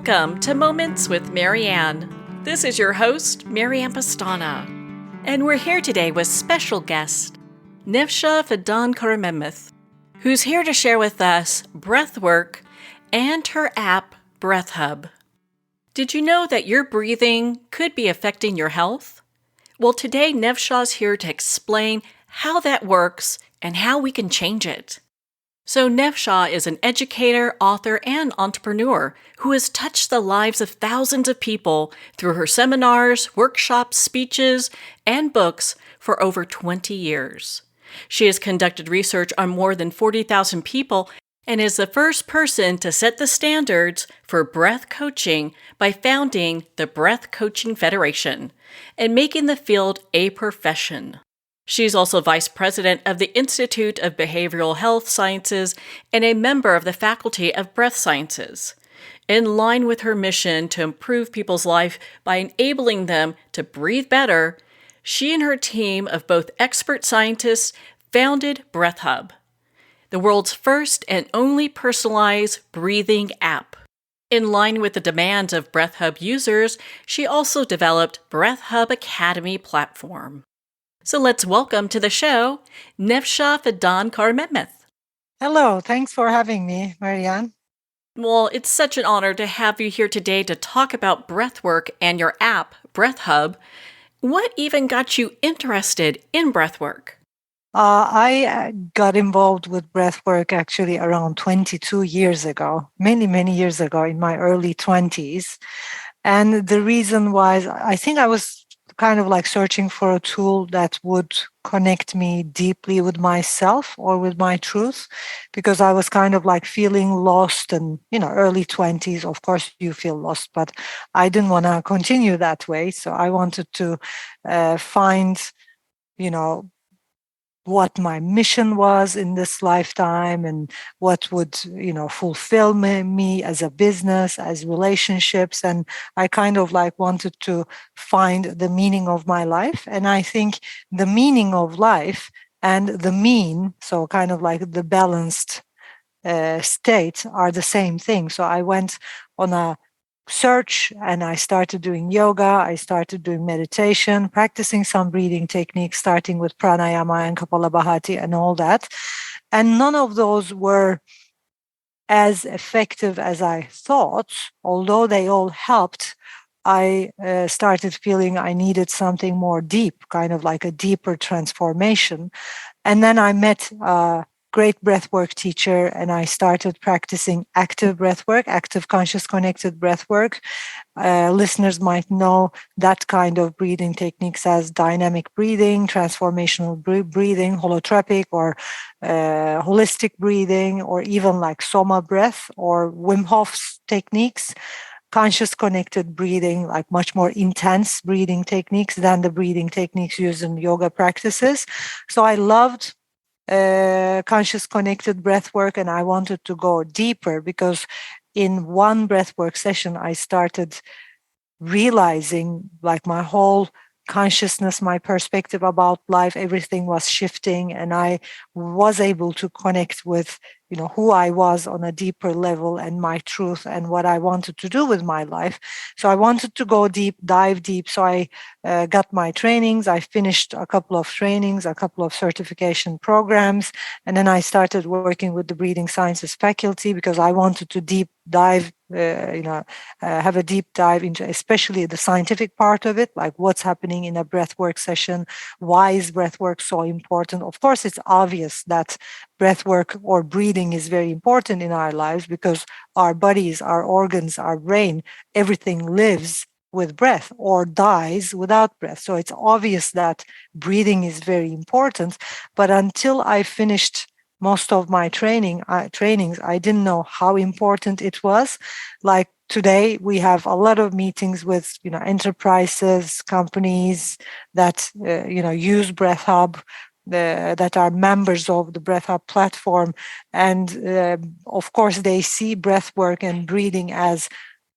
Welcome to Moments with Marianne. This is your host, Marianne Pastana, and we're here today with special guest, Nevşah Fidan Karamehmet, who's here to share with us breathwork and her app, BreathHub. Did you know that your breathing could be affecting your health? Well, today Nevşah's here to explain how that works and how we can change it. So Nevşah is an educator, author, and entrepreneur who has touched the lives of thousands of people through her seminars, workshops, speeches, and books for over 20 years. She has conducted research on more than 40,000 people and is the first person to set the standards for breath coaching by founding the Breath Coaching Federation and making the field a profession. She's also vice president of the Institute of Behavioral Health Sciences and a member of the Faculty of Breath Sciences. In line with her mission to improve people's life by enabling them to breathe better, she and her team of both expert scientists founded BreathHub, the world's first and only personalized breathing app. In line with the demands of BreathHub users, she also developed BreathHub Academy platform. So let's welcome to the show, Nevşah Fidan Karamehmet. Hello, thanks for having me, Marianne. Well, it's such an honor to have you here today to talk about breathwork and your app, BreathHub. What even got you interested in breathwork? I got involved with breathwork actually around 22 years ago, many years ago in my early 20s. And the reason was, I think I was kind of like searching for a tool that would connect me deeply with myself or with my truth, because I was kind of like feeling lost. And, early 20s, of course you feel lost, but I didn't want to continue that way. So I wanted to find, what my mission was in this lifetime and what would, fulfill me as a business, as relationships. And I kind of like wanted to find the meaning of my life. And I think the meaning of life and the mean, so kind of like the balanced state, are the same thing. So I went on a search and I started doing yoga, I started doing meditation, practicing some breathing techniques, starting with pranayama and kapalabhati and all that. And none of those were as effective as I thought, although they all helped. I started feeling I needed something more deep, kind of like a deeper transformation. And then I met great breathwork teacher, and I started practicing active breathwork, active conscious connected breathwork. Listeners might know that kind of breathing techniques as dynamic breathing, transformational breathing, holotropic or holistic breathing, or even like Soma breath or Wim Hof's techniques. Conscious connected breathing, like much more intense breathing techniques than the breathing techniques used in yoga practices. So I loved conscious connected breath work, and I wanted to go deeper, because in one breathwork session I started realizing like my whole consciousness, my perspective about life, everything was shifting, and I was able to connect with who I was on a deeper level and my truth and what I wanted to do with my life. So I wanted to go deep, dive deep. So I got my trainings. I finished a couple of trainings, a couple of certification programs, and then I started working with the breathing sciences faculty, because I wanted to deep dive, have a deep dive into especially the scientific part of it, like what's happening in a breathwork session. Why is breathwork so important? Of course, it's obvious that breathwork or breathing is very important in our lives, because our bodies, our organs, our brain, everything lives with breath or dies without breath. So it's obvious that breathing is very important. But until I finished most of my trainings, I didn't know how important it was. Like today, we have a lot of meetings with enterprises, companies that use BreathHub, that are members of the BreathHub platform, and of course they see breathwork and breathing as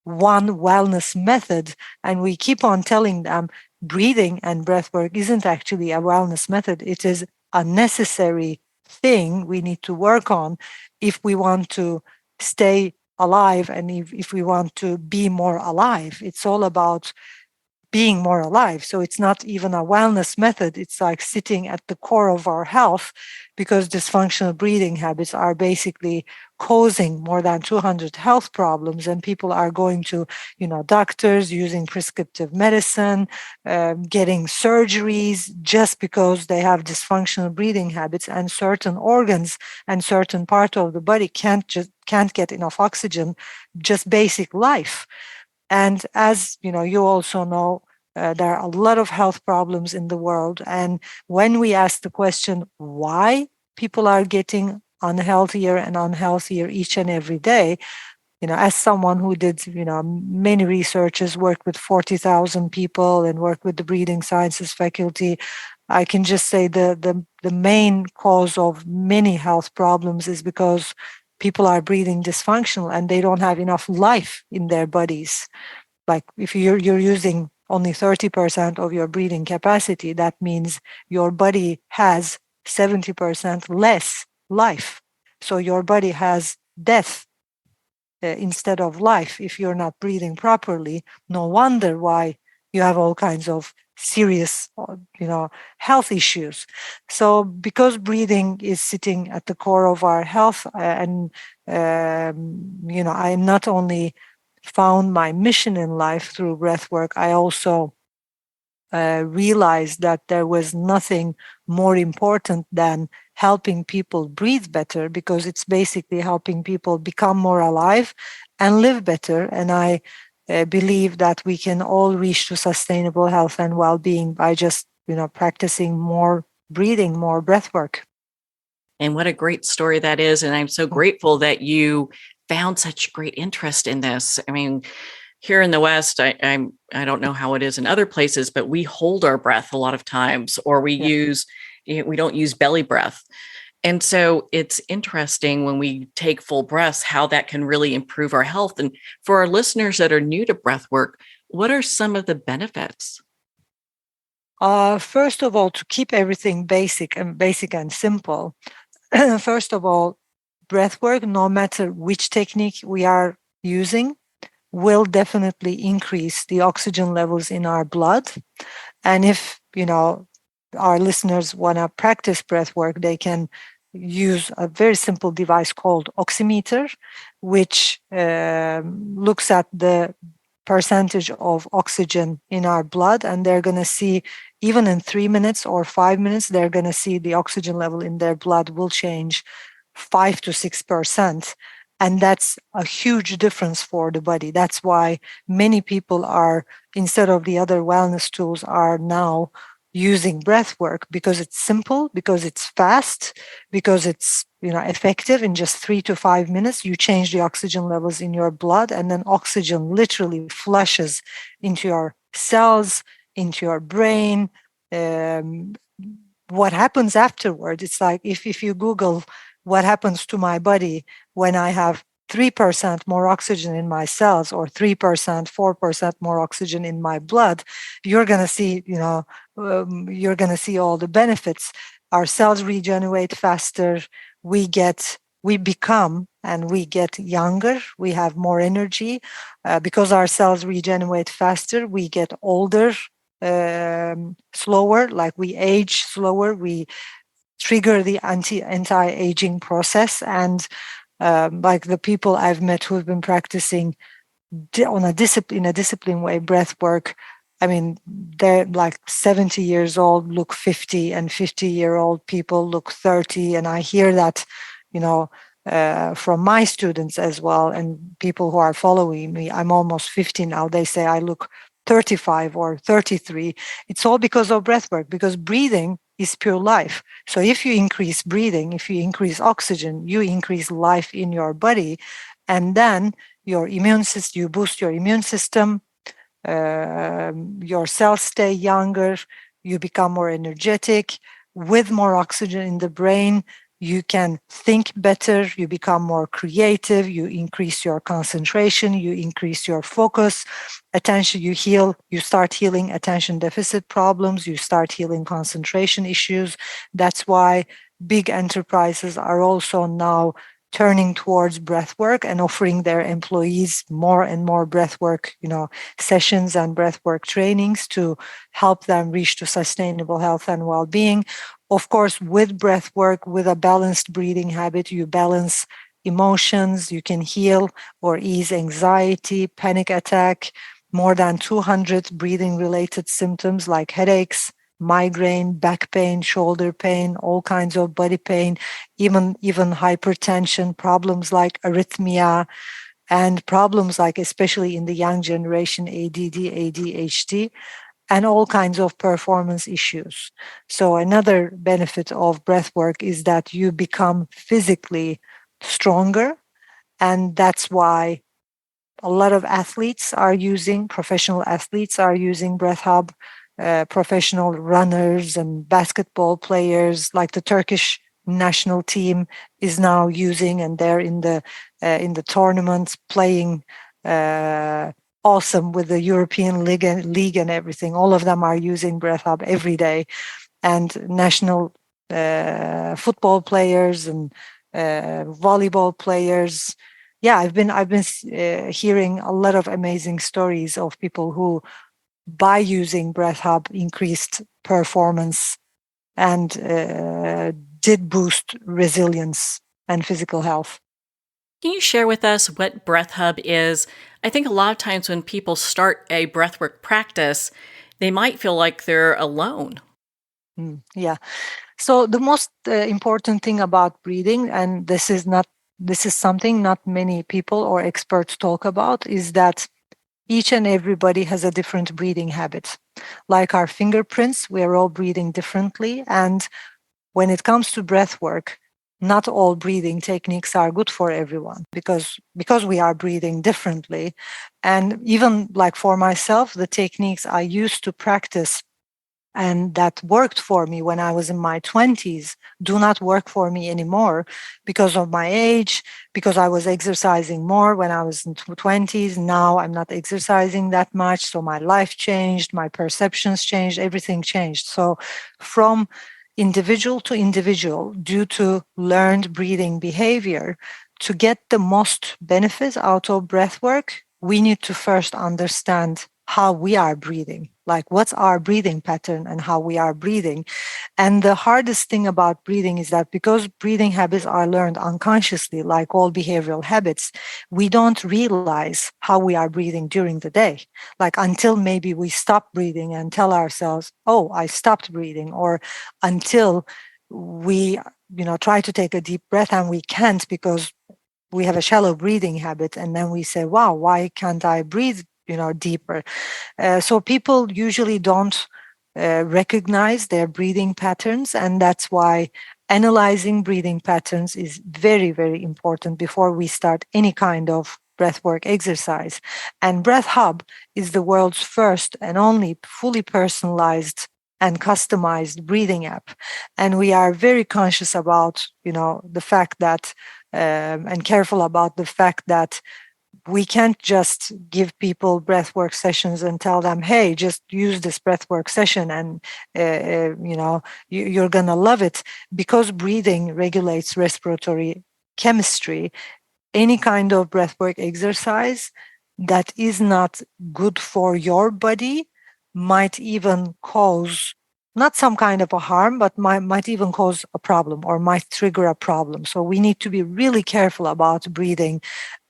one wellness method, and we keep on telling them breathing and breathwork isn't actually a wellness method. It is a necessary thing we need to work on if we want to stay alive, and if we want to be more alive, it's all about being more alive. So it's not even a wellness method. It's like sitting at the core of our health, because dysfunctional breathing habits are basically causing more than 200 health problems, and people are going to, doctors, using prescriptive medicine, getting surgeries just because they have dysfunctional breathing habits, and certain organs and certain part of the body can't get enough oxygen, just basic life. And as you also know, there are a lot of health problems in the world. And when we ask the question why people are getting unhealthier and unhealthier each and every day, as someone who did, many researches, worked with 40,000 people and worked with the breathing sciences faculty, I can just say the main cause of many health problems is because people are breathing dysfunctional and they don't have enough life in their bodies. Like if you're using only 30% of your breathing capacity, that means your body has 70% less life. So your body has death instead of life if you're not breathing properly. No wonder why you have all kinds of serious, health issues. So because breathing is sitting at the core of our health, and I not only found my mission in life through breathwork, I also realized that there was nothing more important than helping people breathe better, because it's basically helping people become more alive and live better. And I believe that we can all reach to sustainable health and well-being by just, practicing more breathing, more breathwork. And what a great story that is. And I'm so grateful that you found such great interest in this. I mean, here in the West, I don't know how it is in other places, but we hold our breath a lot of times, or we don't use belly breath. And so it's interesting when we take full breaths, how that can really improve our health. And for our listeners that are new to breath work, what are some of the benefits? First of all, to keep everything basic and simple, first of all, breath work, no matter which technique we are using, will definitely increase the oxygen levels in our blood. And if, our listeners want to practice breath work, they can use a very simple device called oximeter, which looks at the percentage of oxygen in our blood, and they're going to see, even in 3 minutes or 5 minutes, they're going to see the oxygen level in their blood will change 5 to 6%. And that's a huge difference for the body. That's why many people are, instead of the other wellness tools, are now using breath work, because it's simple, because it's fast, because it's effective. In just 3 to 5 minutes, you change the oxygen levels in your blood, and then oxygen literally flushes into your cells, into your brain. What happens afterward? It's like if you Google what happens to my body when I have 3% more oxygen in my cells, or 3%, 4% more oxygen in my blood, you're going to see, you're going to see all the benefits. Our cells regenerate faster. We become and we get younger. We have more energy. Because our cells regenerate faster, we get older slower, like we age slower. We trigger the anti-aging process. And like the people I've met who have been practicing in a disciplined way breath work, I mean, they're like 70 years old, look 50, and 50-year-old people look 30. And I hear that, from my students as well, and people who are following me. I'm almost 50 now. They say I look 35 or 33. It's all because of breath work, because breathing is pure life. So if you increase breathing, if you increase oxygen, you increase life in your body. And then your immune system, you boost your immune system, your cells stay younger, you become more energetic. With more oxygen in the brain, you can think better, you become more creative, you increase your concentration, you increase your focus, attention, you start healing attention deficit problems, you start healing concentration issues. That's why big enterprises are also now turning towards breathwork and offering their employees more and more breathwork, sessions and breathwork trainings to help them reach to sustainable health and well-being. Of course, with breathwork, with a balanced breathing habit, you balance emotions, you can heal or ease anxiety, panic attack, more than 200 breathing related symptoms like headaches, migraine, back pain, shoulder pain, all kinds of body pain, even hypertension, problems like arrhythmia, and problems like, especially in the young generation, ADD, ADHD, and all kinds of performance issues. So another benefit of breath work is that you become physically stronger, and that's why a lot of professional athletes are using BreathHub. Professional runners and basketball players, like the Turkish national team, is now using, and they're in the tournaments playing awesome with the European league and everything. All of them are using BreathHub every day, and national football players and volleyball players. Yeah, I've been hearing a lot of amazing stories of people who, by using BreathHub, increased performance and did boost resilience and physical health. Can you share with us what BreathHub is? I think a lot of times when people start a breathwork practice, they might feel like they're alone. Yeah. So the most important thing about breathing, and this is something not many people or experts talk about, is that each and everybody has a different breathing habit. Like our fingerprints, we are all breathing differently. And when it comes to breath work, not all breathing techniques are good for everyone because we are breathing differently. And even like for myself, the techniques I used to practice and that worked for me when I was in my 20s do not work for me anymore because of my age, because I was exercising more when I was in 20s. Now I'm not exercising that much. So my life changed, my perceptions changed, everything changed. So from individual to individual, due to learned breathing behavior, to get the most benefit out of breath work, we need to first understand how we are breathing, like what's our breathing pattern and how we are breathing. And the hardest thing about breathing is that because breathing habits are learned unconsciously, like all behavioral habits, we don't realize how we are breathing during the day. Like until maybe we stop breathing and tell ourselves, oh, I stopped breathing, or until we, try to take a deep breath and we can't because we have a shallow breathing habit. And then we say, wow, why can't I breathe, deeper? So people usually don't recognize their breathing patterns, and that's why analyzing breathing patterns is very, very important before we start any kind of breathwork exercise. And BreathHub is the world's first and only fully personalized and customized breathing app. And we are very conscious about, the fact that, and careful about the fact that we can't just give people breathwork sessions and tell them, hey, just use this breathwork session and you're going to love it. Because breathing regulates respiratory chemistry, any kind of breathwork exercise that is not good for your body might even cause not some kind of a harm, but might even cause a problem or might trigger a problem. So we need to be really careful about breathing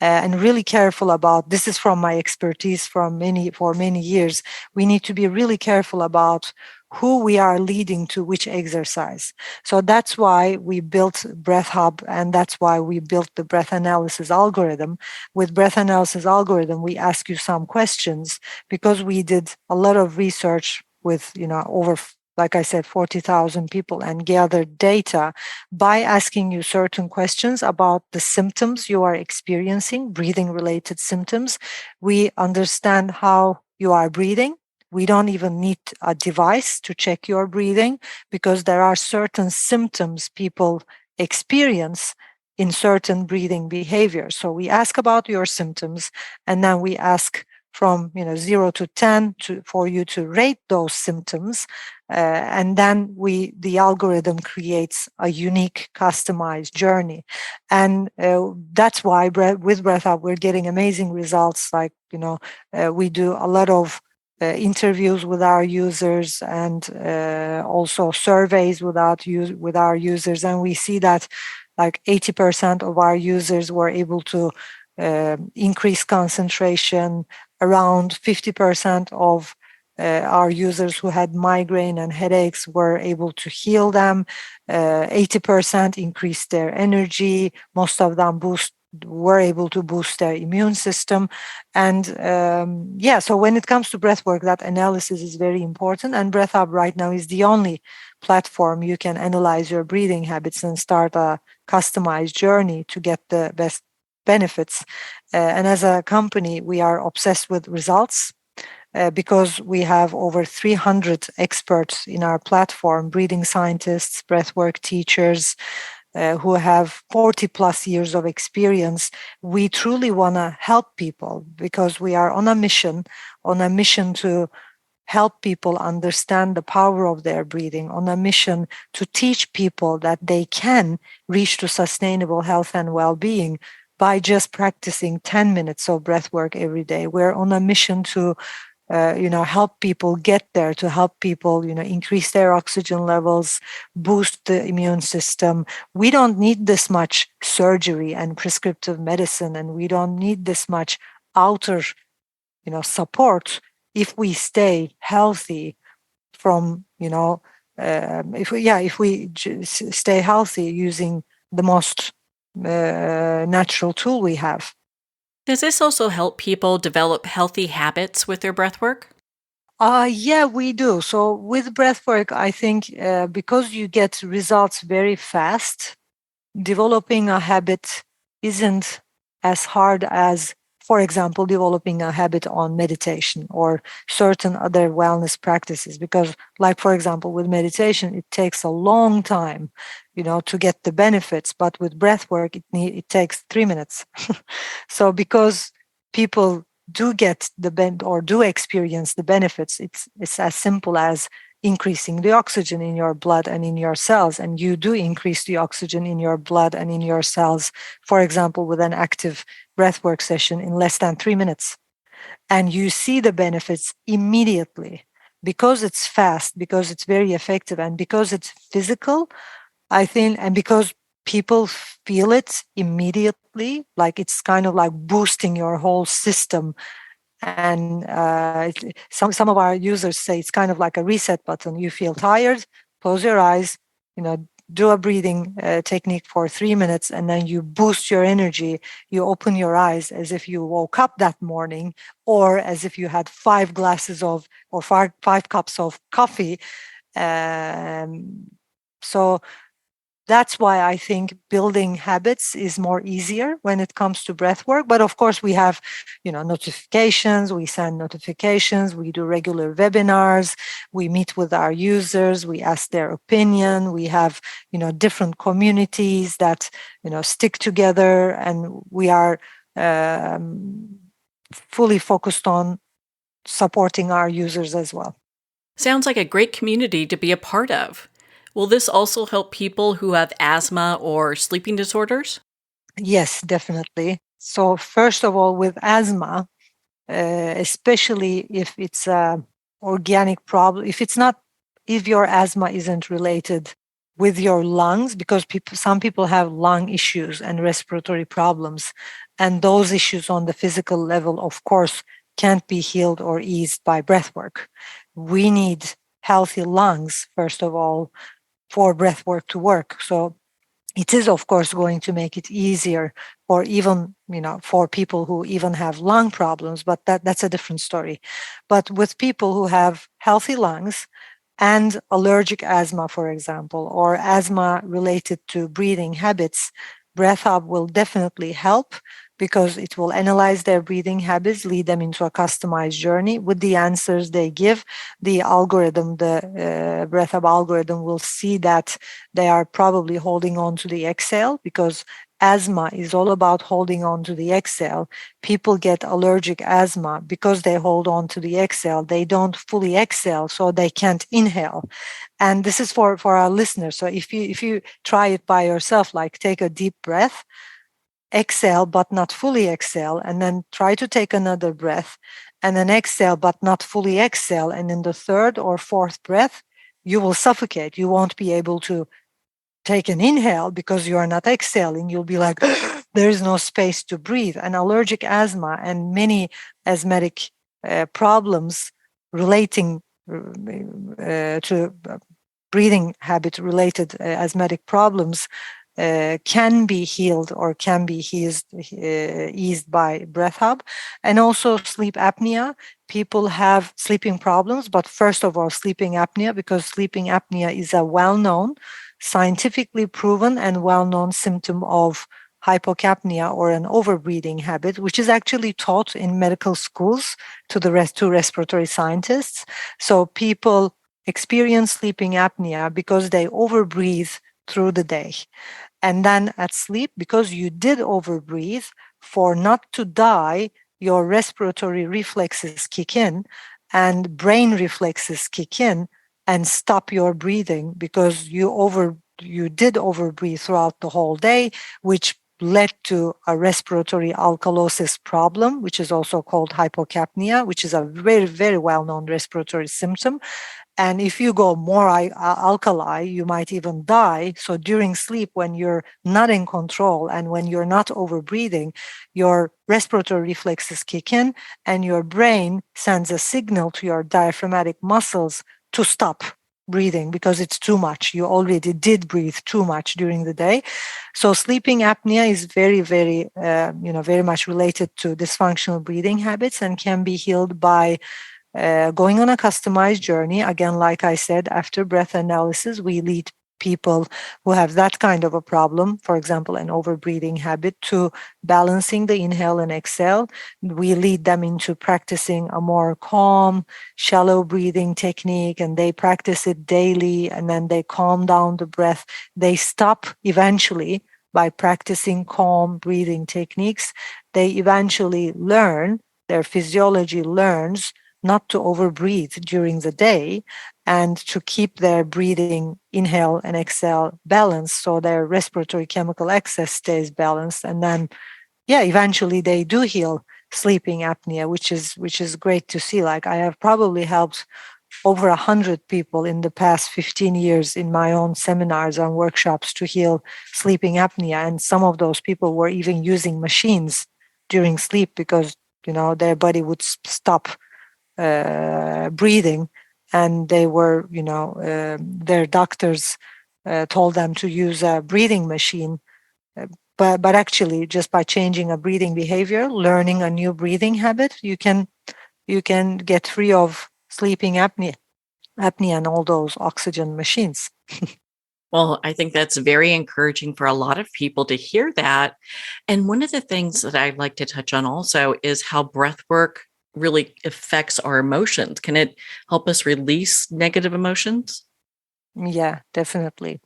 and really careful about, this is from my expertise for many years, we need to be really careful about who we are leading to which exercise. So that's why we built BreathHub, and that's why we built the breath analysis algorithm. With breath analysis algorithm, we ask you some questions because we did a lot of research with, over, like I said, 40,000 people, and gathered data by asking you certain questions about the symptoms you are experiencing, breathing related symptoms. We understand how you are breathing. We don't even need a device to check your breathing because there are certain symptoms people experience in certain breathing behaviors. So we ask about your symptoms, and then we ask from 0 to 10 for you to rate those symptoms, and then the algorithm creates a unique customized journey. And that's why with BreathHub we're getting amazing results. Like we do a lot of interviews with our users, and also surveys with our users, and we see that like 80% of our users were able to increase concentration. Around 50% of our users who had migraine and headaches were able to heal them. 80% increased their energy. Most of them were able to boost their immune system. And so when it comes to breathwork, that analysis is very important. And BreathHub right now is the only platform you can analyze your breathing habits and start a customized journey to get the best benefits. And as a company, we are obsessed with results. Because we have over 300 experts in our platform, breathing scientists, breathwork teachers, who have 40 plus years of experience. We truly want to help people because we are on a mission to help people understand the power of their breathing, on a mission to teach people that they can reach to sustainable health and well-being by just practicing 10 minutes of breath work every day. We're on a mission to help people get there, to help people, increase their oxygen levels, boost the immune system. We don't need this much surgery and prescriptive medicine, and we don't need this much outer, support if we stay healthy from, if we stay healthy using the most natural tool we have. Does this also help people develop healthy habits with their breathwork? Yeah, we do. So with breathwork, I think because you get results very fast, developing a habit isn't as hard as, for example, developing a habit on meditation or certain other wellness practices. Because, like, for example, with meditation, it takes a long time, to get the benefits. But with breathwork, it takes 3 minutes. So because people do get do experience the benefits, it's as simple as increasing the oxygen in your blood and in your cells. And you do increase the oxygen in your blood and in your cells, for example, with an active breathwork session in less than 3 minutes. And you see the benefits immediately because it's fast, because it's very effective, and because it's physical, I think, and because people feel it immediately, like it's kind of like boosting your whole system. And some of our users say it's kind of like a reset button. You feel tired, close your eyes, do a breathing technique for 3 minutes, and then you boost your energy. You open your eyes as if you woke up that morning, or as if you had 5 glasses of or 5 cups of coffee. So that's why I think building habits is more easier when it comes to breath work. But of course, we have, notifications. We send notifications. We do regular webinars. We meet with our users. We ask their opinion. We have, different communities that, stick together, and we are fully focused on supporting our users as well. Sounds like a great community to be a part of. Will this also help people who have asthma or sleeping disorders? Yes, definitely. So first of all, with asthma, especially if it's a organic problem, if your asthma isn't related with your lungs, because some people have lung issues and respiratory problems, and those issues on the physical level, of course, can't be healed or eased by breath work. We need healthy lungs, first of all, for breath work to work. So it is, of course, going to make it easier for even, for people who even have lung problems, but that's a different story. But with people who have healthy lungs and allergic asthma, for example, or asthma related to breathing habits, BreathHub will definitely help because it will analyze their breathing habits, lead them into a customized journey. With the answers they give, the algorithm, the BreathHub algorithm, will see that they are probably holding on to the exhale, because asthma is all about holding on to the exhale. People get allergic asthma because they hold on to the exhale. They don't fully exhale, so they can't inhale. And this is for our listeners. So if you try it by yourself, like take a deep breath, exhale but not fully exhale, and then try to take another breath, and then exhale but not fully exhale, and in the third or fourth breath you will suffocate. You won't be able to take an inhale because you are not exhaling. You'll be like, there is no space to breathe. And allergic asthma and many asthmatic problems relating to breathing habit related asthmatic problems can be healed or can be eased by BreathHub. And also sleep apnea. People have sleeping problems, but first of all, sleeping apnea, because sleeping apnea is a well-known, scientifically proven and well-known symptom of hypocapnia, or an overbreathing habit, which is actually taught in medical schools to respiratory scientists. So people experience sleeping apnea because they overbreathe through the day. And then at sleep, because you did overbreathe, for not to die, your respiratory reflexes kick in and brain reflexes kick in and stop your breathing, because you did overbreathe throughout the whole day, which led to a respiratory alkalosis problem, which is also called hypocapnia, which is a very, very well-known respiratory symptom. And if you go more alkali, you might even die. So during sleep, when you're not in control and when you're not overbreathing, your respiratory reflexes kick in and your brain sends a signal to your diaphragmatic muscles to stop breathing because it's too much. You already did breathe too much during the day. So sleeping apnea is very, very, very much related to dysfunctional breathing habits and can be healed by going on a customized journey. Again, like I said, after breath analysis, we lead people who have that kind of a problem, for example, an overbreathing habit, to balancing the inhale and exhale. We lead them into practicing a more calm, shallow breathing technique, and they practice it daily, and then they calm down the breath. They stop eventually by practicing calm breathing techniques. They eventually learn, their physiology learns not to overbreathe during the day and to keep their breathing, inhale and exhale, balanced, so their respiratory chemical excess stays balanced. And then, eventually they do heal sleeping apnea, which is great to see. Like, I have probably helped over 100 people in the past 15 years in my own seminars and workshops to heal sleeping apnea. And some of those people were even using machines during sleep because, their body would stop breathing, and they were, their doctors told them to use a breathing machine. But actually, just by changing a breathing behavior, learning a new breathing habit, you can get free of sleeping apnea and all those oxygen machines. Well, I think that's very encouraging for a lot of people to hear that. And one of the things that I'd like to touch on also is how breath work really affects our emotions. Can it help us release negative emotions? Yeah, definitely.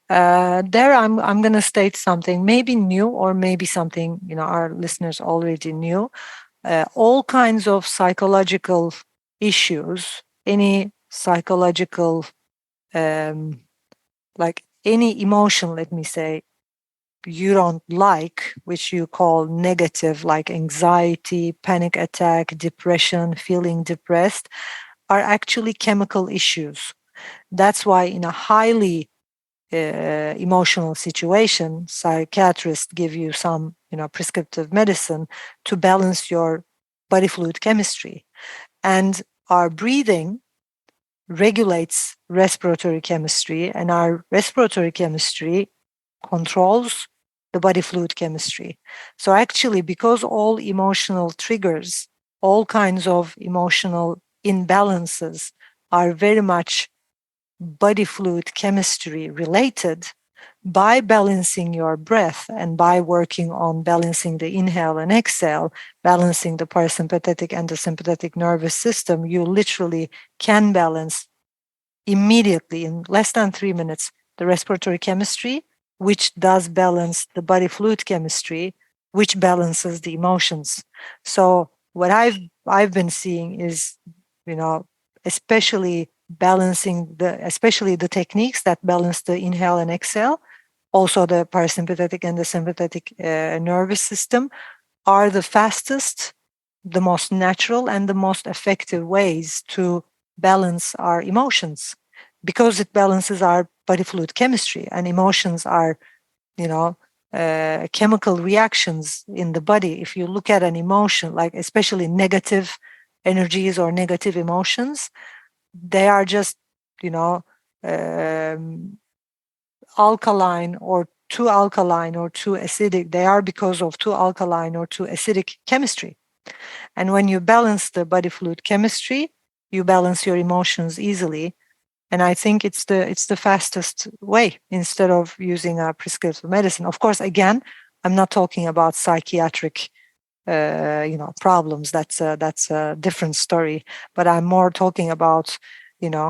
There, I'm going to state something maybe new, or maybe something our listeners already knew. All kinds of psychological issues, any psychological, like any emotion, let me say, you don't like, which you call negative, like anxiety, panic attack, depression, feeling depressed, are actually chemical issues. That's why in a highly emotional situation, psychiatrists give you some, prescriptive medicine to balance your body fluid chemistry. And our breathing regulates respiratory chemistry, and our respiratory chemistry controls the body fluid chemistry. So actually, because all emotional triggers, all kinds of emotional imbalances are very much body fluid chemistry related, by balancing your breath and by working on balancing the inhale and exhale, balancing the parasympathetic and the sympathetic nervous system, you literally can balance immediately in less than 3 minutes the respiratory chemistry, which does balance the body fluid chemistry, which balances the emotions. So what I've been seeing is, especially especially the techniques that balance the inhale and exhale, also the parasympathetic and the sympathetic nervous system, are the fastest, the most natural, and the most effective ways to balance our emotions, because it balances our body fluid chemistry, and emotions are, you know, chemical reactions in the body. If you look at an emotion, like especially negative energies or negative emotions, they are just, you know, alkaline or too alkaline or too acidic. They are because of too alkaline or too acidic chemistry. And when you balance the body fluid chemistry, you balance your emotions easily. And I think it's the fastest way, instead of using a prescriptive medicine. Of course, again, I'm not talking about psychiatric problems. That's a different story. But I'm more talking about,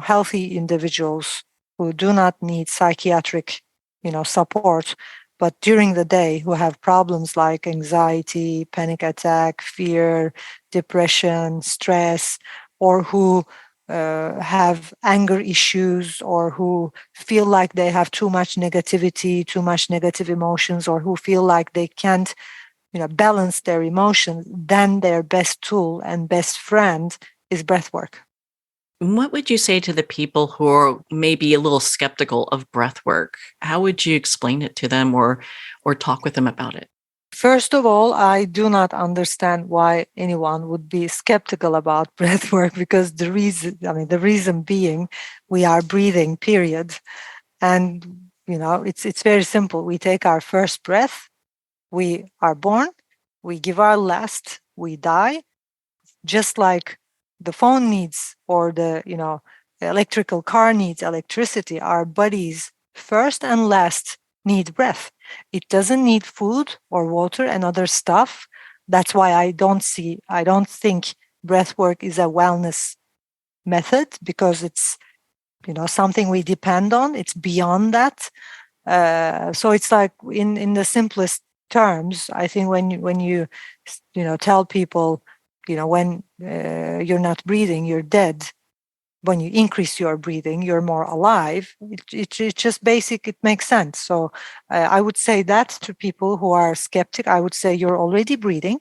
healthy individuals who do not need psychiatric, support, but during the day who have problems like anxiety, panic attack, fear, depression, stress, or who have anger issues, or who feel like they have too much negativity, too much negative emotions, or who feel like they can't, balance their emotions, then their best tool and best friend is breath work. What would you say to the people who are maybe a little skeptical of breath work? How would you explain it to them, or talk with them about it? First of all, I do not understand why anyone would be skeptical about breath work, because the reason being, we are breathing, period. And, it's very simple. We take our first breath, we are born, we give our last, we die. Just like the phone needs, or the electrical car needs electricity, our bodies first and last need breath. It doesn't need food or water and other stuff. That's why I don't think breath work is a wellness method, because it's something we depend on. It's beyond that. So it's like, in the simplest terms, I think when you tell people, when you're not breathing, you're dead. When you increase your breathing, you're more alive. It's just basic. It makes sense. So I would say that to people who are skeptic, I would say you're already breathing,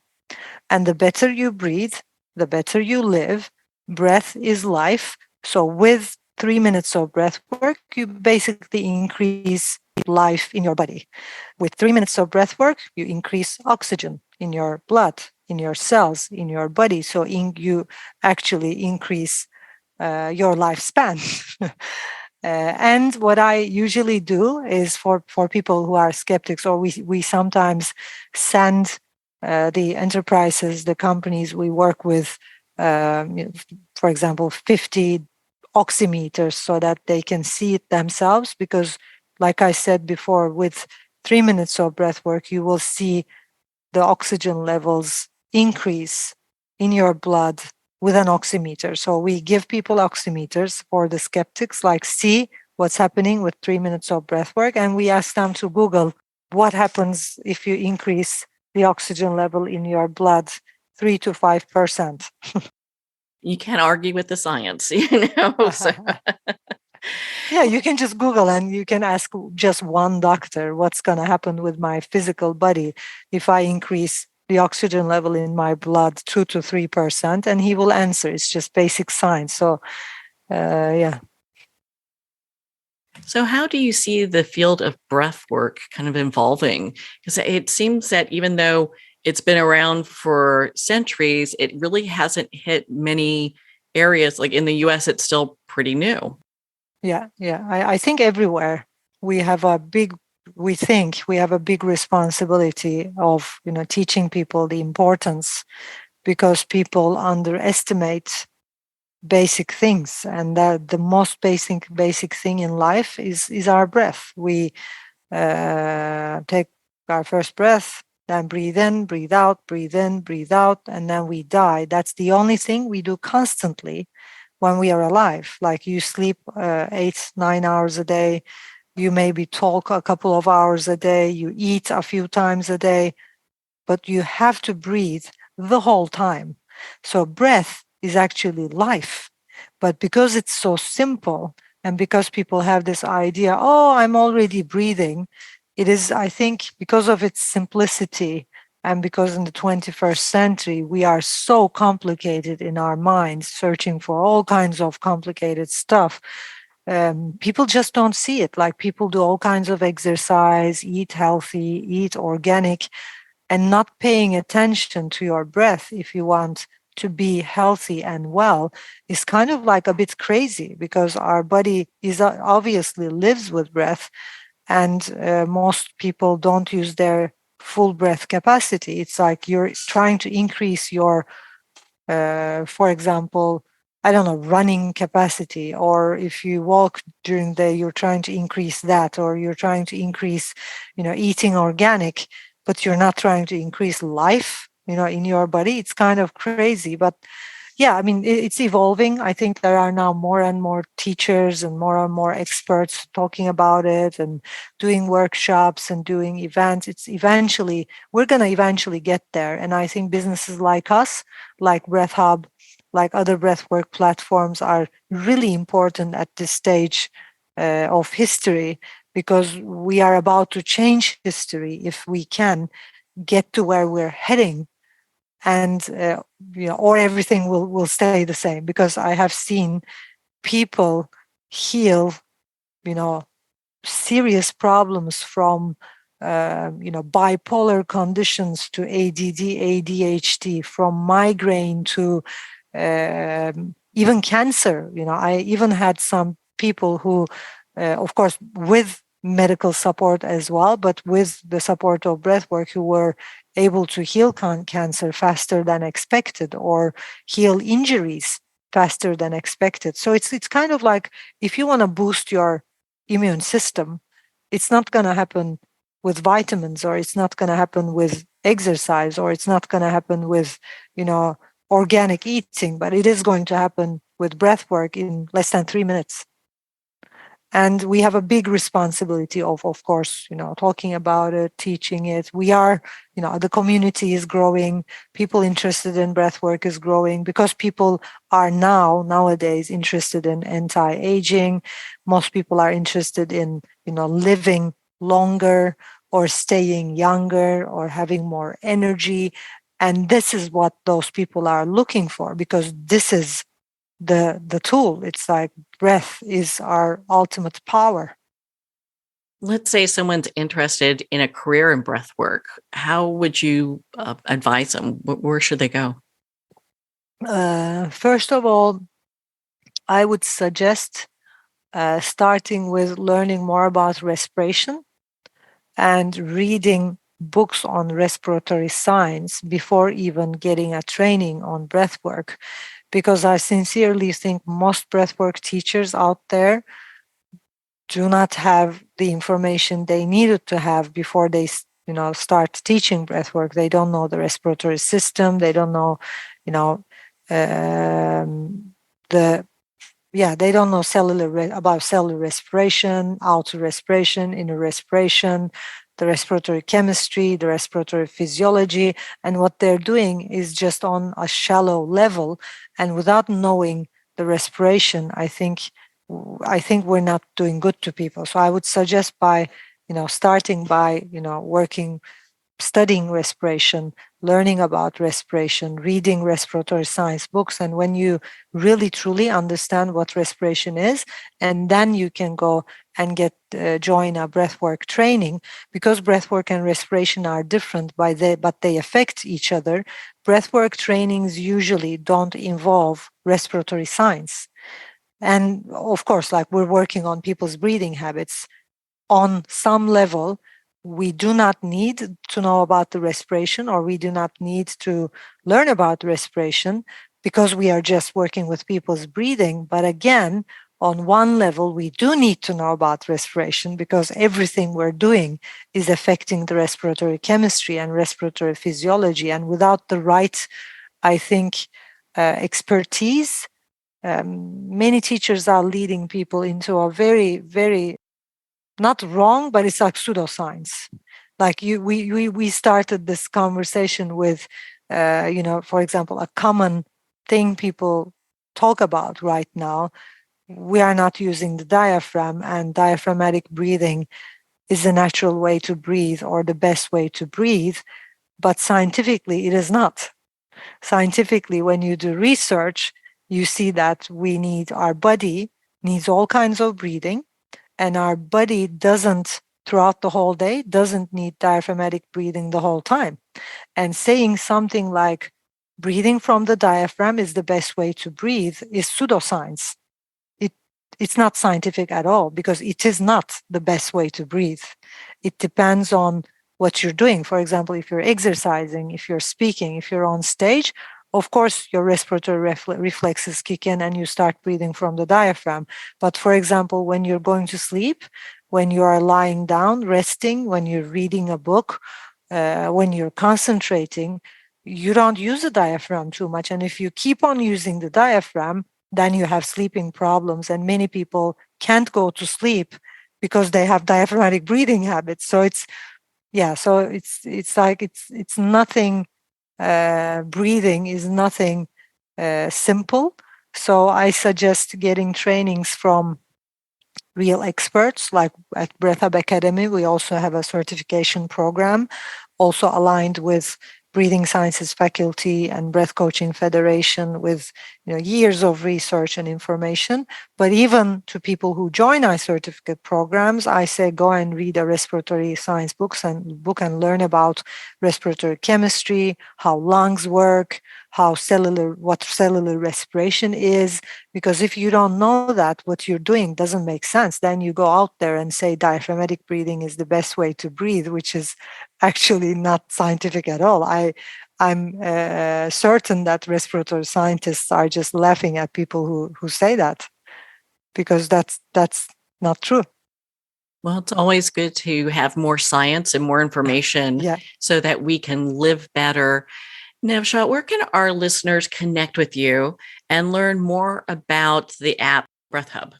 and the better you breathe, the better you live. Breath is life. So with 3 minutes of breath work, you basically increase life in your body. With 3 minutes of breath work, you increase oxygen in your blood, in your cells, in your body. So you actually increase your lifespan. And what I usually do is, for people who are skeptics, or we sometimes send the enterprises, the companies we work with, for example, 50 oximeters, so that they can see it themselves. Because, like I said before, with 3 minutes of breath work, you will see the oxygen levels increase in your blood with an oximeter. So we give people oximeters for the skeptics, like, see what's happening with 3 minutes of breath work. And we ask them to Google what happens if you increase the oxygen level in your blood 3 to 5%. You can't argue with the science, So. Yeah, you can just Google, and you can ask just one doctor, what's going to happen with my physical body if I increase the oxygen level in my blood 2 to 3%, and he will answer. It's just basic science. So, yeah. So how do you see the field of breath work kind of evolving? Because it seems that even though it's been around for centuries, it really hasn't hit many areas. Like in the US, it's still pretty new. Yeah. I think everywhere we have a big responsibility of, teaching people the importance, because people underestimate basic things, and that the most basic thing in life is our breath. We take our first breath, then breathe in, breathe out, breathe in, breathe out, and then we die. That's the only thing we do constantly when we are alive. Like you sleep 8, 9 hours a day, you maybe talk a couple of hours a day, you eat a few times a day, but you have to breathe the whole time. So breath is actually life. But because it's so simple, and because people have this idea, oh, I'm already breathing, it is, I think, because of its simplicity, and because in the 21st century, we are so complicated in our minds, searching for all kinds of complicated stuff. People just don't see it. Like people do all kinds of exercise, eat healthy, eat organic, and not paying attention to your breath if you want to be healthy and well is kind of like a bit crazy, because our body is obviously lives with breath, and most people don't use their full breath capacity. It's like you're trying to increase your for example, I don't know, running capacity, or if you walk during the day, you're trying to increase that, or you're trying to increase, eating organic, but you're not trying to increase life, in your body. It's kind of crazy, but yeah, I mean, it's evolving. I think there are now more and more teachers and more experts talking about it and doing workshops and doing events. We're going to eventually get there. And I think businesses like us, like BreathHub, like other breathwork platforms, are really important at this stage of history, because we are about to change history if we can get to where we're heading. And or everything will stay the same, because I have seen people heal, you know serious problems from bipolar conditions to ADD, ADHD, from migraine to even cancer. I even had some people who, of course, with medical support as well, but with the support of breathwork, who were able to heal cancer faster than expected, or heal injuries faster than expected. So it's kind of like, if you want to boost your immune system, it's not going to happen with vitamins, or it's not going to happen with exercise, or it's not going to happen with organic eating, but it is going to happen with breath work in less than 3 minutes. And we have a big responsibility of course, talking about it, teaching it. We are, the community is growing. People interested in breath work is growing, because people are nowadays interested in anti-aging. Most people are interested in, living longer, or staying younger, or having more energy. And this is what those people are looking for, because this is the tool. It's like breath is our ultimate power. Let's say someone's interested in a career in breath work. How would you advise them? Where should they go? First of all, I would suggest starting with learning more about respiration and reading books on respiratory science before even getting a training on breath work, because I sincerely think most breathwork teachers out there do not have the information they needed to have before they start teaching breathwork. They don't know the respiratory system. They don't know you know the they don't know about cellular respiration, outer respiration, inner respiration, the respiratory chemistry, the respiratory physiology. And what they're doing is just on a shallow level, and without knowing the respiration, I think we're not doing good to people. So I would suggest by starting by studying respiration, learning about respiration, reading respiratory science books. And when you really truly understand what respiration is, and then you can go and join a breathwork training, because breathwork and respiration are different but they affect each other. Breathwork trainings usually don't involve respiratory science. And of course, like, we're working on people's breathing habits. On some level, we do not need to know about the respiration, or we do not need to learn about respiration, because we are just working with people's breathing. But again, on one level, we do need to know about respiration because everything we're doing is affecting the respiratory chemistry and respiratory physiology. And without the right, I think, expertise, many teachers are leading people into a very, very not wrong, but it's like pseudoscience. Like we started this conversation with, for example, a common thing people talk about right now. We are not using the diaphragm, and diaphragmatic breathing is the natural way to breathe or the best way to breathe. But scientifically, it is not. Scientifically, when you do research, you see that our body needs all kinds of breathing, and our body doesn't, throughout the whole day, doesn't need diaphragmatic breathing the whole time. And saying something like breathing from the diaphragm is the best way to breathe is pseudoscience. It's not scientific at all because it is not the best way to breathe. It depends on what you're doing. For example, if you're exercising, if you're speaking, if you're on stage, of course, your respiratory reflexes kick in and you start breathing from the diaphragm. But for example, when you're going to sleep, when you are lying down, resting, when you're reading a book, when you're concentrating, you don't use the diaphragm too much. And if you keep on using the diaphragm, then you have sleeping problems. And many people can't go to sleep because they have diaphragmatic breathing habits. So it's nothing. Breathing is nothing simple. So I suggest getting trainings from real experts, like at BreathHub Academy. We also have a certification program, also aligned with Breathing Sciences Faculty and Breath Coaching Federation, with years of research and information. But even to people who join our certificate programs, I say go and read a respiratory science book and learn about respiratory chemistry, how lungs work, what cellular respiration is. Because if you don't know that, what you're doing doesn't make sense. Then you go out there and say diaphragmatic breathing is the best way to breathe, which is actually not scientific at all. I'm certain that respiratory scientists are just laughing at people who say that, because that's not true. Well, it's always good to have more science and more information so that we can live better. Nevşah, where can our listeners connect with you and learn more about the app BreathHub?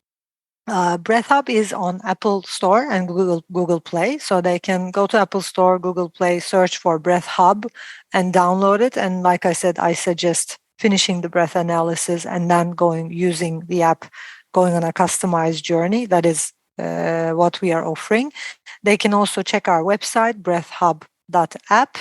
BreathHub is on Apple Store and Google Play. So they can go to Apple Store, Google Play, search for BreathHub and download it. And like I said, I suggest finishing the breath analysis and then using the app, going on a customized journey. That is what we are offering. They can also check our website, breathhub.app.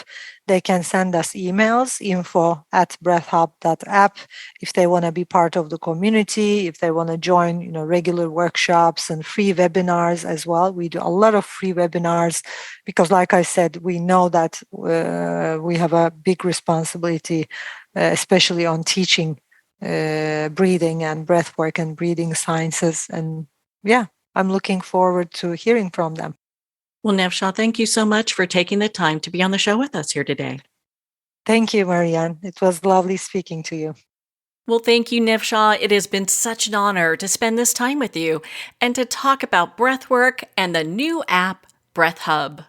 They can send us emails, info@breathhub.app, if they want to be part of the community, if they want to join, regular workshops and free webinars as well. We do a lot of free webinars because, like I said, we know that we have a big responsibility, especially on teaching breathing and breathwork and breathing sciences. And I'm looking forward to hearing from them. Well, Nevşah, thank you so much for taking the time to be on the show with us here today. Thank you, Marianne. It was lovely speaking to you. Well, thank you, Nevşah. It has been such an honor to spend this time with you and to talk about breathwork and the new app, BreathHub.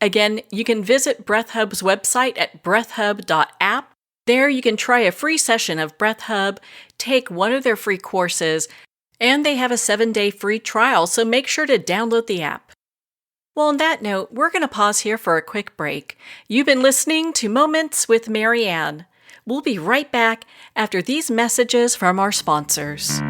Again, you can visit BreathHub's website at breathhub.app. There you can try a free session of BreathHub, take one of their free courses, and they have a 7-day free trial, so make sure to download the app. Well, on that note, we're going to pause here for a quick break. You've been listening to Moments with Marianne. We'll be right back after these messages from our sponsors.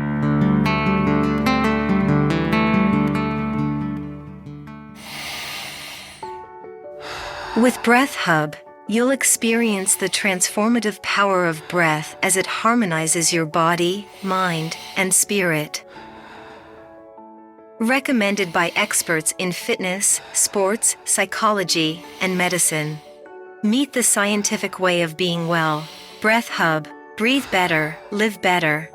With BreathHub, you'll experience the transformative power of breath as it harmonizes your body, mind, and spirit. Recommended by experts in fitness, sports, psychology, and medicine. Meet the scientific way of being well. BreathHub. Breathe better, live better.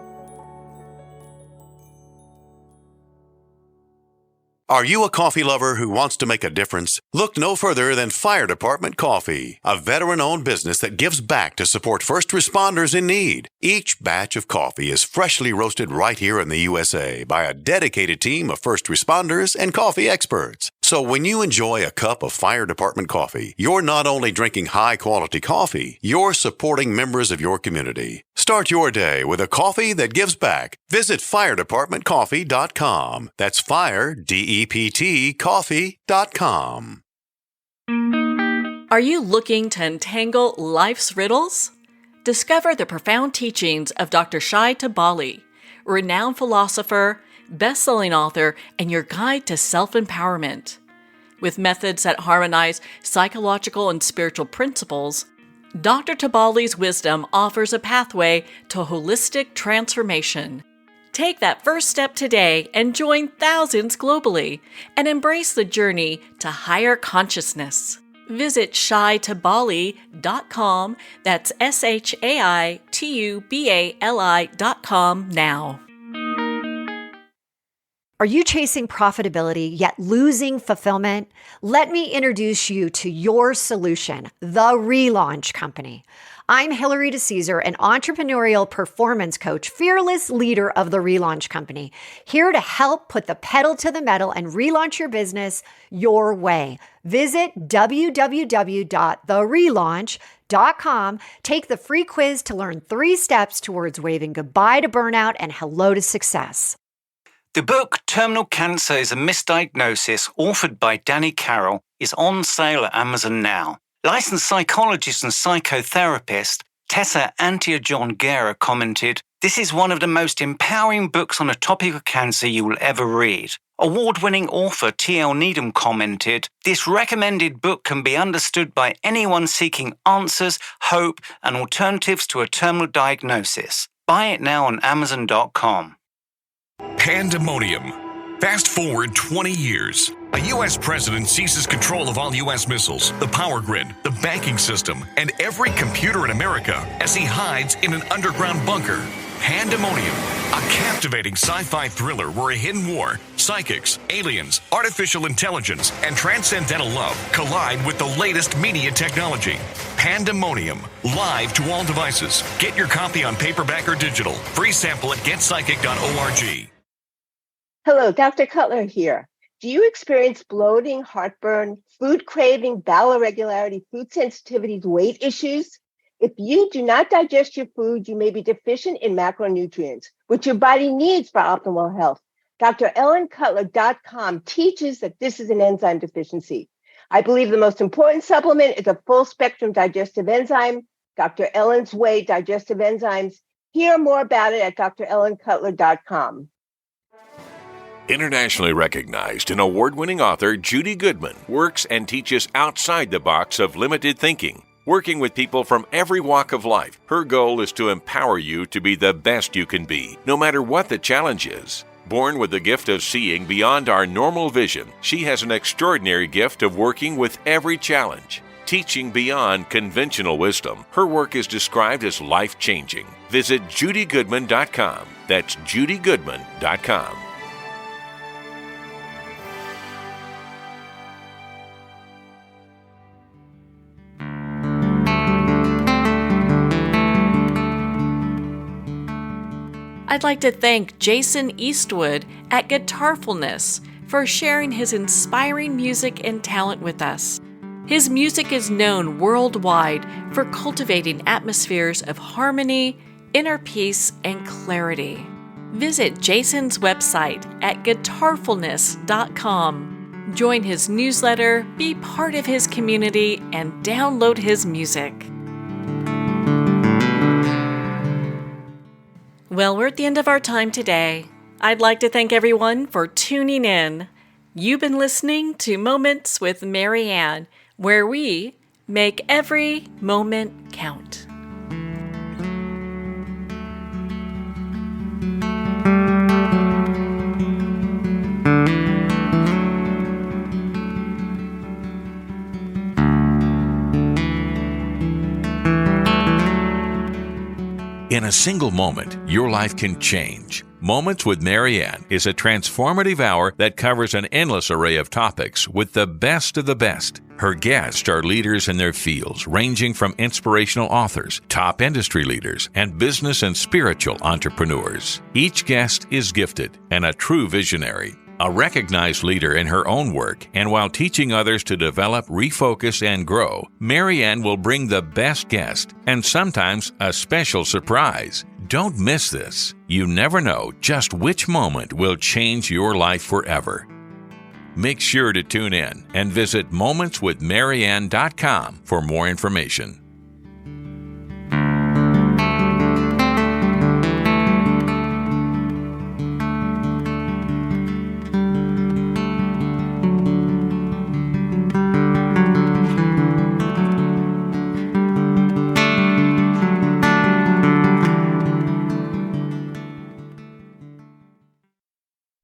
Are you a coffee lover who wants to make a difference? Look no further than Fire Department Coffee, a veteran-owned business that gives back to support first responders in need. Each batch of coffee is freshly roasted right here in the USA by a dedicated team of first responders and coffee experts. So when you enjoy a cup of Fire Department coffee, you're not only drinking high-quality coffee, you're supporting members of your community. Start your day with a coffee that gives back. Visit firedepartmentcoffee.com. That's fire, D-E-P-T, coffee.com. Are you looking to untangle life's riddles? Discover the profound teachings of Dr. Shai Tabali, renowned philosopher, best-selling author, and your guide to self-empowerment. With methods that harmonize psychological and spiritual principles, Dr. Tabali's wisdom offers a pathway to holistic transformation. Take that first step today and join thousands globally and embrace the journey to higher consciousness. Visit shaitabali.com, that's SHAITUBALI.com now. Are you chasing profitability yet losing fulfillment? Let me introduce you to your solution, the Relaunch Company. I'm Hillary DeCesar, an entrepreneurial performance coach, fearless leader of the Relaunch Company, here to help put the pedal to the metal and relaunch your business your way. Visit www.therelaunch.com. Take the free quiz to learn 3 steps towards waving goodbye to burnout and hello to success. The book Terminal Cancer is a Misdiagnosis, authored by Danny Carroll, is on sale at Amazon now. Licensed psychologist and psychotherapist Tessa Antia-John Guerra commented, "This is one of the most empowering books on the topic of cancer you will ever read." Award-winning author T.L. Needham commented, "This recommended book can be understood by anyone seeking answers, hope, and alternatives to a terminal diagnosis. Buy it now on Amazon.com. Pandemonium. Fast forward 20 years. A U.S. president seizes control of all U.S. missiles, the power grid, the banking system, and every computer in America as he hides in an underground bunker. Pandemonium, a captivating sci-fi thriller where a hidden war, psychics, aliens, artificial intelligence, and transcendental love collide with the latest media technology. Pandemonium, live to all devices. Get your copy on paperback or digital. Free sample at getpsychic.org. Hello, Dr. Cutler here. Do you experience bloating, heartburn, food craving, bowel irregularity, food sensitivities, weight issues? If you do not digest your food, you may be deficient in macronutrients, which your body needs for optimal health. DrEllenCutler.com teaches that this is an enzyme deficiency. I believe the most important supplement is a full-spectrum digestive enzyme, Dr. Ellen's Way Digestive Enzymes. Hear more about it at DrEllenCutler.com. Internationally recognized and award-winning author Judy Goodman works and teaches outside the box of limited thinking. Working with people from every walk of life, her goal is to empower you to be the best you can be, no matter what the challenge is. Born with the gift of seeing beyond our normal vision, she has an extraordinary gift of working with every challenge. Teaching beyond conventional wisdom, her work is described as life-changing. Visit judygoodman.com. That's judygoodman.com. I'd like to thank Jason Eastwood at Guitarfulness for sharing his inspiring music and talent with us. His music is known worldwide for cultivating atmospheres of harmony, inner peace, and clarity. Visit Jason's website at guitarfulness.com. Join his newsletter, be part of his community, and download his music. Well, we're at the end of our time today. I'd like to thank everyone for tuning in. You've been listening to Moments with Marianne, where we make every moment count. In a single moment, your life can change. Moments with Marianne is a transformative hour that covers an endless array of topics with the best of the best. Her guests are leaders in their fields, ranging from inspirational authors, top industry leaders, and business and spiritual entrepreneurs. Each guest is gifted and a true visionary, a recognized leader in her own work, and while teaching others to develop, refocus, and grow, Marianne will bring the best guest and sometimes a special surprise. Don't miss this. You never know just which moment will change your life forever. Make sure to tune in and visit momentswithmarianne.com for more information.